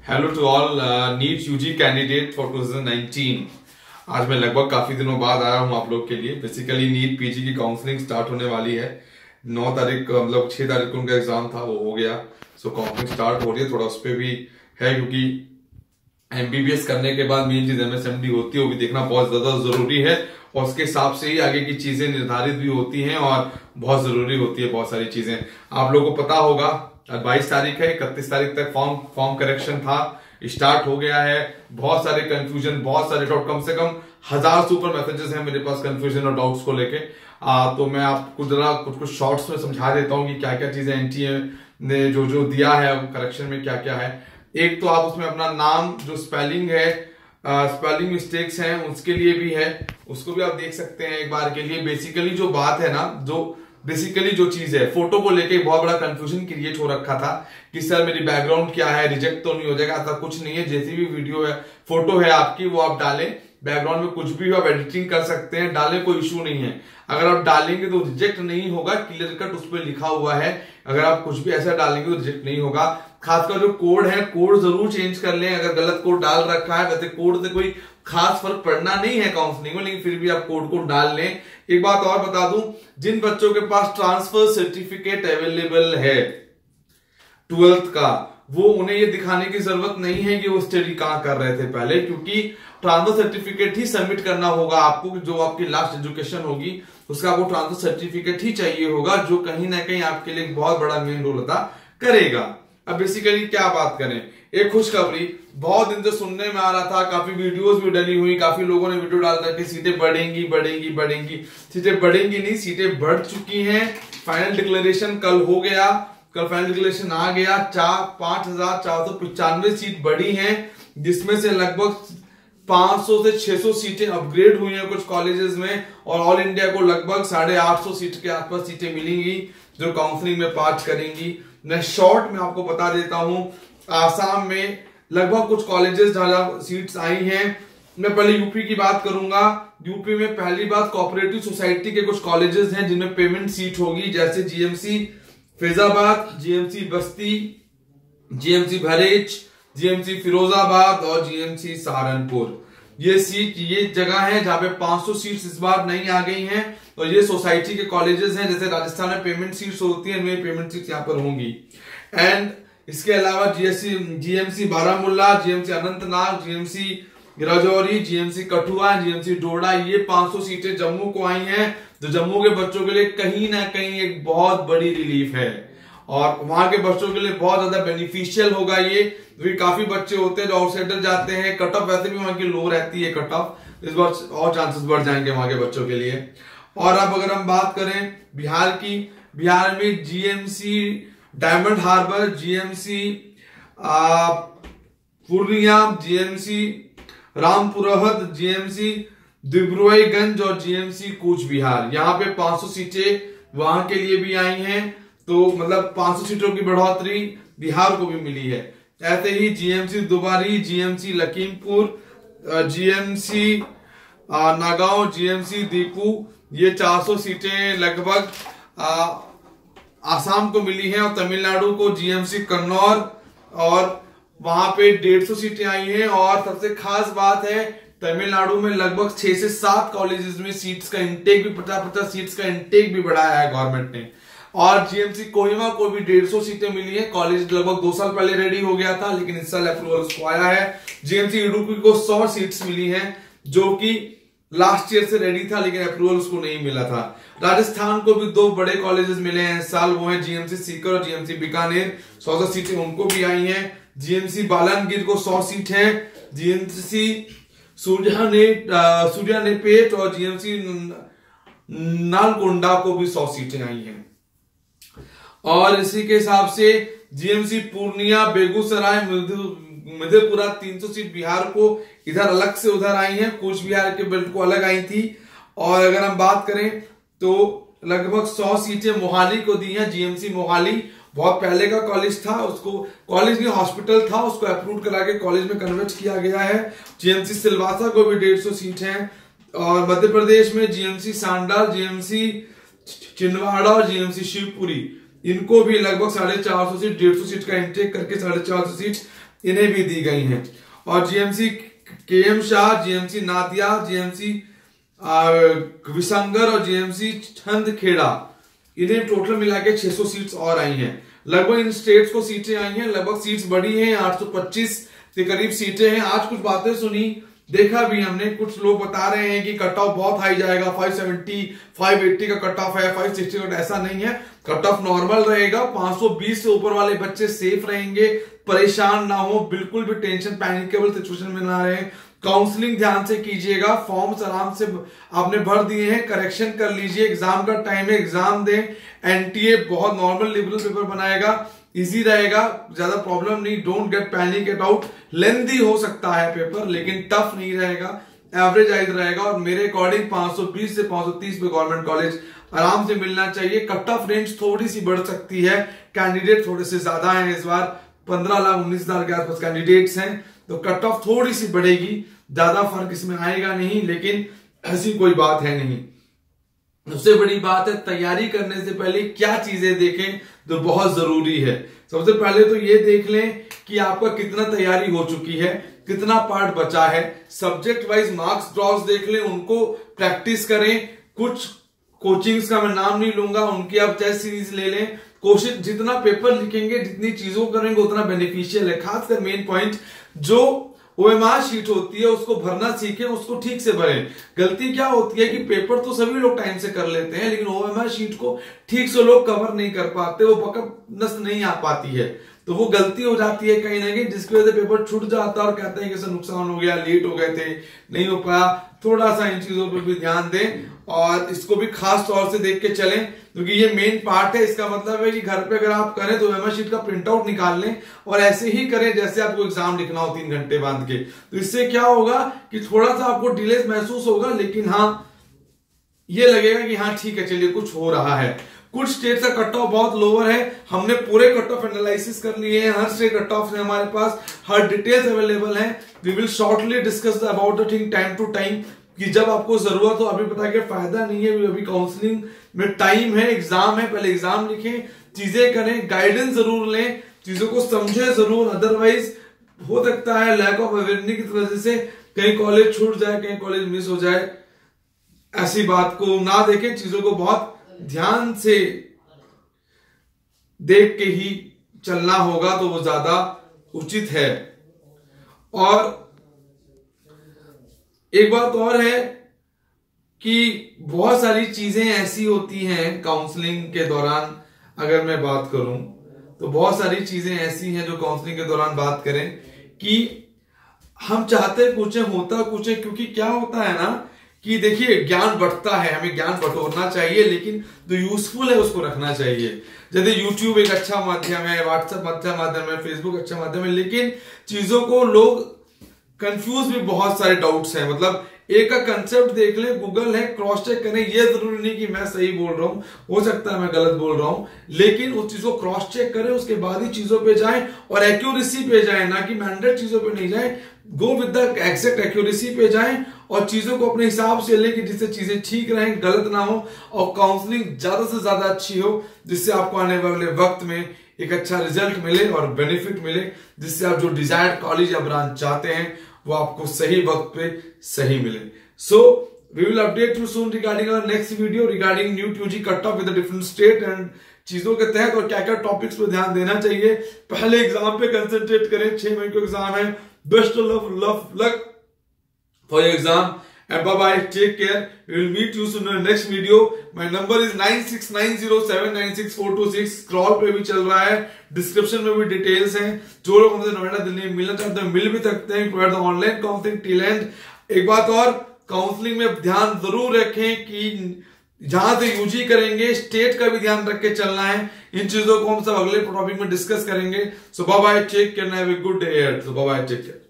Hello to all NEET UG candidate for 2019। आज मैं लगभग काफी दिनों बाद आया हूं आप लोग के लिए। बेसिकली नीट पीजी की काउंसलिंग स्टार्ट होने वाली है 9 तारीख, मतलब 6 तारीख को उनका एग्जाम था, वो हो गया। सो काउंसलिंग स्टार्ट हो रही है, थोड़ा उस पर भी है क्योंकि एमबीबीएस करने के बाद मेन चीज एमएसएमडी होती है, वो भी देखना बहुत ज्यादा जरूरी है और उसके हिसाब से ही आगे की चीजें निर्धारित भी होती हैं और बहुत जरूरी होती है बहुत सारी चीजें। आप लोगों को पता होगा 22 तारीख है, 31 तारीख तक फॉर्म करेक्शन था, स्टार्ट हो गया है। बहुत सारे कंफ्यूजन, बहुत सारे डाउट, कम से कम 1000 से ऊपर मैसेजेस हैं मेरे पास कंफ्यूजन और डाउट्स को लेके। तो मैं आपको जरा कुछ शॉर्ट्स में समझा देता हूँ कि क्या क्या चीजें एनटीए ने जो दिया है करेक्शन में क्या क्या है। एक तो आप उसमें अपना नाम, जो स्पेलिंग है, स्पेलिंग मिस्टेक्स हैं उसके लिए भी है, उसको भी आप देख सकते हैं एक बार के लिए। बेसिकली जो बात है ना, बेसिकली जो चीज है, फोटो को लेके बहुत बड़ा कंफ्यूजन क्रिएट हो रखा था कि सर मेरी बैकग्राउंड क्या है, रिजेक्ट तो नहीं हो जाएगा। ऐसा कुछ नहीं है, जैसी भी वीडियो है, फोटो है आपकी, वो आप डालें, बैकग्राउंड में कुछ भी आप एडिटिंग कर सकते हैं, डालें, कोई इशू नहीं है। अगर आप डालेंगे तो रिजेक्ट नहीं होगा, क्लियर कट उस पर लिखा हुआ है। अगर आप कुछ भी ऐसा डालेंगे तो रिजेक्ट नहीं होगा। खासकर जो कोड है, कोड जरूर चेंज कर लें। अगर गलत कोड डाल रखा है, वैसे कोड से कोई खास फर्क पड़ना नहीं है काउंसलिंग में, लेकिन फिर भी आप कोड को डाल लें। एक बात और बता दूं, जिन बच्चों के पास ट्रांसफर सर्टिफिकेट अवेलेबल है 12th का, वो उन्हें ये दिखाने की जरूरत नहीं है कि वो स्टडी कहां कर रहे थे पहले, क्योंकि ट्रांसफर सर्टिफिकेट ही सबमिट करना होगा आपको। जो आपकी लास्ट एजुकेशन होगी उसका आपको ट्रांसफर सर्टिफिकेट ही चाहिए होगा, जो कहीं ना कहीं आपके लिए बहुत बड़ा मेन रोल अदा करेगा। अब बेसिकली क्या बात करें, एक खुशखबरी बहुत दिन से सुनने में आ रहा था, काफी वीडियोस भी डली हुई, काफी लोगों ने वीडियो डाल कि सीटें बढ़ेंगी बढ़ेंगी बढ़ेंगी। सीटें बढ़ेंगी नहीं, सीटें बढ़ चुकी हैं। फाइनल डिक्लेरेशन कल हो गया, कल फाइनल डिक्लेरेशन आ गया। 5495 सीट बढ़ी हैं, जिसमें से लगभग 500 से 600 सीटें अपग्रेड हुई हैं कुछ कॉलेजेस में, और ऑल इंडिया को लगभग 850 सीट के आसपास सीटें मिलेंगी जो काउंसलिंग में पास करेंगी। मैं शॉर्ट में आपको बता देता हूं, आसाम में लगभग कुछ कॉलेजेस जहां सीट्स आई हैं। मैं पहले यूपी की बात करूंगा। यूपी में पहली बात, कोऑपरेटिव सोसाइटी के कुछ कॉलेजेस हैं जिनमें पेमेंट सीट होगी, जैसे जीएमसी फैजाबाद, जीएमसी बस्ती, जीएमसी भरेच, जीएमसी फिरोजाबाद और जीएमसी सहारनपुर। ये जगह है जहां पे 500 सीट्स इस बार नई आ गई हैं, और ये सोसाइटी के कॉलेजेस हैं। जैसे राजस्थान में पेमेंट सीट्स होती हैं, इनमें पेमेंट सीट्स यहाँ पर होंगी। एंड इसके अलावा GMC Baramulla, GMC Anantnag, GMC Rajouri, GMC Kathua, GMC Doda, ये 500 सीटें जम्मू को आई हैं, जो जम्मू के बच्चों के लिए कहीं ना कहीं एक बहुत बड़ी रिलीफ है और वहां के बच्चों के लिए बहुत ज्यादा बेनिफिशियल होगा ये। काफी बच्चे होते हैं जो आउटसाइडर जाते हैं, कट ऑफ वैसे भी वहां की लो रहती है, कट ऑफ इस बार और चांसेस बढ़ जाएंगे वहां के बच्चों के लिए। और अब अगर हम बात करें बिहार की, बिहार में GMC Diamond Harbour, GMC Purnia, GMC Rampurhat, GMC Dibrugarh और जीएमसी कूच बिहार, यहाँ पे 500 सीटें वहां के लिए भी आई हैं। तो मतलब 500 सीटों की बढ़ोतरी बिहार को भी मिली है। ऐसे ही GMC Dhubri, GMC Lakhimpur, GMC Nagaon, GMC Diphu, ये 400 सीटें लगभग आसाम को मिली हैं। और तमिलनाडु को जीएमसी कन्नौर, और वहां पे 150 सीटें आई हैं। और सबसे खास बात है, तमिलनाडु में लगभग 6 से 7 कॉलेजेस में सीट्स का इंटेक भी 50-50 सीट्स का इंटेक भी बढ़ाया है गवर्नमेंट ने। और जीएमसी कोहिमा को भी 150 सीटें मिली है। कॉलेज लगभग 2 साल पहले रेडी हो गया था, लेकिन इस साल अप्रूवल उसको आया है। जीएमसी इडुक्की को 100 सीट्स मिली हैं, जो कि लास्ट ईयर से रेडी था, लेकिन अप्रूवल उसको नहीं मिला था। राजस्थान को भी 2 बड़े कॉलेजेस मिले हैं इस साल, वो है जीएमसी सीकर और जीएमसी बीकानेर, 100 सीटें उनको भी आई हैं। जीएमसी बालनगीर को 100 सीट है, जीएमसी सूर्यानेपेट और जीएमसी नालकोंडा को भी 100 सीटें आई हैं। और इसी के हिसाब से जीएमसी पूर्णिया, बेगूसराय, मधेपुरा 300 सीट बिहार को इधर अलग से उधर आई हैं, कूच बिहार के बेल्ट को अलग आई थी। और अगर हम बात करें तो लगभग 100 सीटें मोहाली को दी हैं। जीएमसी मोहाली बहुत पहले का कॉलेज था, उसको कॉलेज नहीं हॉस्पिटल था, उसको अप्रूव करा के कॉलेज में कन्वर्ट किया गया है। जीएमसी सिलवासा को भी 150 सीट हैं। और मध्य प्रदेश में जीएमसी सांडा, जीएमसी छिंदवाड़ा और जीएमसी शिवपुरी, इनको भी लगभग 450 सीट, 150 सीट का इंटेक करके 450 सीट इन्हें भी दी गई हैं। और GMC KM Shah, GMC Nadia, GMC Visnagar और जीएमसी छंदखेड़ा, इन्हें टोटल मिला के 600 सीट्स और आई हैं। लगभग इन स्टेट्स को सीटें आई हैं, लगभग सीट्स बढ़ी हैं, 825 के करीब सीटें हैं। आज कुछ बातें सुनी, देखा भी हमने, कुछ लोग बता रहे हैं कि कट ऑफ बहुत हाई जाएगा, 570 580 का कट ऑफ है, 560 का, ऐसा नहीं है। कट ऑफ नॉर्मल रहेगा, 520 से ऊपर वाले बच्चे सेफ रहेंगे, परेशान ना हो, बिल्कुल भी टेंशन पैनिकेबल सिचुएशन में ना रहे। काउंसलिंग ध्यान से कीजिएगा, फॉर्म्स आराम से आपने भर दिए हैं, करेक्शन कर लीजिए, एग्जाम का टाइम है, एग्जाम दें। एनटीए बहुत नॉर्मल लिबरल पेपर बनाएगा, इजी रहेगा, ज्यादा प्रॉब्लम नहीं, don't get panic at out. Lengthy हो सकता है पेपर, लेकिन टफ नहीं रहेगा, एवरेज आइज रहेगा। और मेरे अकॉर्डिंग 520 से 530 पे गवर्नमेंट कॉलेज आराम से मिलना चाहिए। कट ऑफ रेंज थोड़ी सी बढ़ सकती है, कैंडिडेट थोड़े से ज्यादा हैं इस बार, 15,19,000 के आसपास कैंडिडेट्स हैं, तो कट ऑफ थोड़ी सी बढ़ेगी, ज्यादा फर्क इसमें आएगा नहीं, लेकिन ऐसी कोई बात है नहीं। सबसे बड़ी बात है, तैयारी करने से पहले क्या चीजें देखें जो बहुत जरूरी है। सबसे पहले तो ये देख लें कि आपका कितना तैयारी हो चुकी है, कितना पार्ट बचा है। सब्जेक्ट वाइज मार्क्स ड्रॉस देख लें, उनको प्रैक्टिस करें। कुछ कोचिंग्स का मैं नाम नहीं लूंगा, उनकी आप टेस्ट सीरीज ले लें। कोशिश, जितना पेपर लिखेंगे, जितनी चीजों करेंगे, उतना बेनिफिशियल है। खासकर मेन पॉइंट, जो ओएमआर शीट होती है उसको भरना सीखें, उसको ठीक से भरें। गलती क्या होती है कि पेपर तो सभी लोग टाइम से कर लेते हैं, लेकिन ओएमआर शीट को ठीक से लोग कवर नहीं कर पाते, वो पकड़नस नहीं आ पाती है, तो वो गलती हो जाती है कहीं ना कहीं, जिसकी वजह से पेपर छूट जाता है और कहते हैं कि सर नुकसान हो गया, लेट हो गए थे, नहीं हो पाया। थोड़ा सा इन चीजों पर भी ध्यान दें और इसको भी खास तौर से देख के चलें, क्योंकि ये मेन पार्ट है। इसका मतलब है कि घर पे अगर आप करें तो ओएमआर शीट का प्रिंट आउट निकाल लें और ऐसे ही करें जैसे आपको एग्जाम लिखना हो 3 घंटे बांध के। तो इससे क्या होगा कि थोड़ा सा आपको डिले महसूस होगा, लेकिन हाँ ये लगेगा कि हाँ ठीक है, चलिए कुछ हो रहा है। कुछ स्टेट का कट ऑफ बहुत लोअर है, हमने पूरे कट ऑफ एनालिसिस कर लिए हैं, हर स्टेट कट ऑफ है हमारे पास, हर डिटेल्स अवेलेबल है। We will shortly discuss about the thing time to time, कि जब आपको जरूरत हो। अभी पता के फायदा नहीं है, अभी काउंसलिंग में टाइम है, एग्जाम है, पहले एग्जाम लिखें, चीजें करें, गाइडेंस जरूर लें, चीजों को समझे जरूर। अदरवाइज हो सकता है लैक ऑफ अवेयरनेस की वजह से कहीं कॉलेज छूट जाए, कहीं कॉलेज मिस हो जाए। ऐसी बात को ना देखें, चीजों को बहुत ध्यान से देख के ही चलना होगा, तो वो ज्यादा उचित है। और एक बात और है कि बहुत सारी चीजें ऐसी होती हैं काउंसलिंग के दौरान, अगर मैं बात करूं तो बहुत सारी चीजें ऐसी हैं जो काउंसलिंग के दौरान बात करें कि हम चाहते कुछ है, होता कुछ है। क्योंकि क्या होता है ना कि देखिए, ज्ञान बढ़ता है, हमें ज्ञान बटोरना चाहिए, लेकिन जो यूजफुल है उसको रखना चाहिए। जैसे यूट्यूब एक अच्छा माध्यम है, व्हाट्सएप अच्छा माध्यम है, फेसबुक अच्छा माध्यम है, लेकिन चीजों को लोग कंफ्यूज भी, बहुत सारे डाउट्स हैं। मतलब एक का कंसेप्ट देख ले, गूगल है, क्रॉस चेक करें। ये जरूरी नहीं कि मैं सही बोल रहा हूं, हो सकता है मैं गलत बोल रहा हूं, लेकिन उस चीज को क्रॉस चेक करें, उसके बाद ही चीजों पे जाएं और एक्यूरेसी पे जाएं, ना कि मैंडेट चीजों पे नहीं जाएं। Go with the exact accuracy पे जाएं और चीजों को अपने हिसाब से लें कि जिससे चीजें ठीक रहें, गलत ना हो और काउंसलिंग ज्यादा से ज्यादा अच्छी हो, जिससे आपको आने वाले वक्त में एक अच्छा रिजल्ट मिले और बेनिफिट मिले, जिससे आप जो डिजायर्ड कॉलेज या ब्रांच चाहते हैं वो आपको सही वक्त पे सही मिले। So we will update you soon regarding our next video regarding new UG cut off with different state and चीजों के तहत और क्या क्या टॉपिक्स पे ध्यान देना चाहिए। पहले एग्जाम पे कंसंट्रेट करें, 6 मई को एग्जाम है। Best of luck for your exam and bye bye, take care, we will meet you soon in the next video. My number is 9690796426, scroll पे भी चल रहा है, डिस्क्रिप्शन में भी डिटेल्स हैं। जो लोग हमसे नोएडा दिल्ली में मिलना चाहते हैं मिल भी सकते हैं, provide the online counselling till and. एक बात और, काउंसलिंग में ध्यान जरूर रखें कि जहां से यूजी करेंगे स्टेट का भी ध्यान रख के चलना है। इन चीजों को हम सब अगले टॉपिक में डिस्कस करेंगे। So bye bye, take care, have a good day. So bye bye, take care.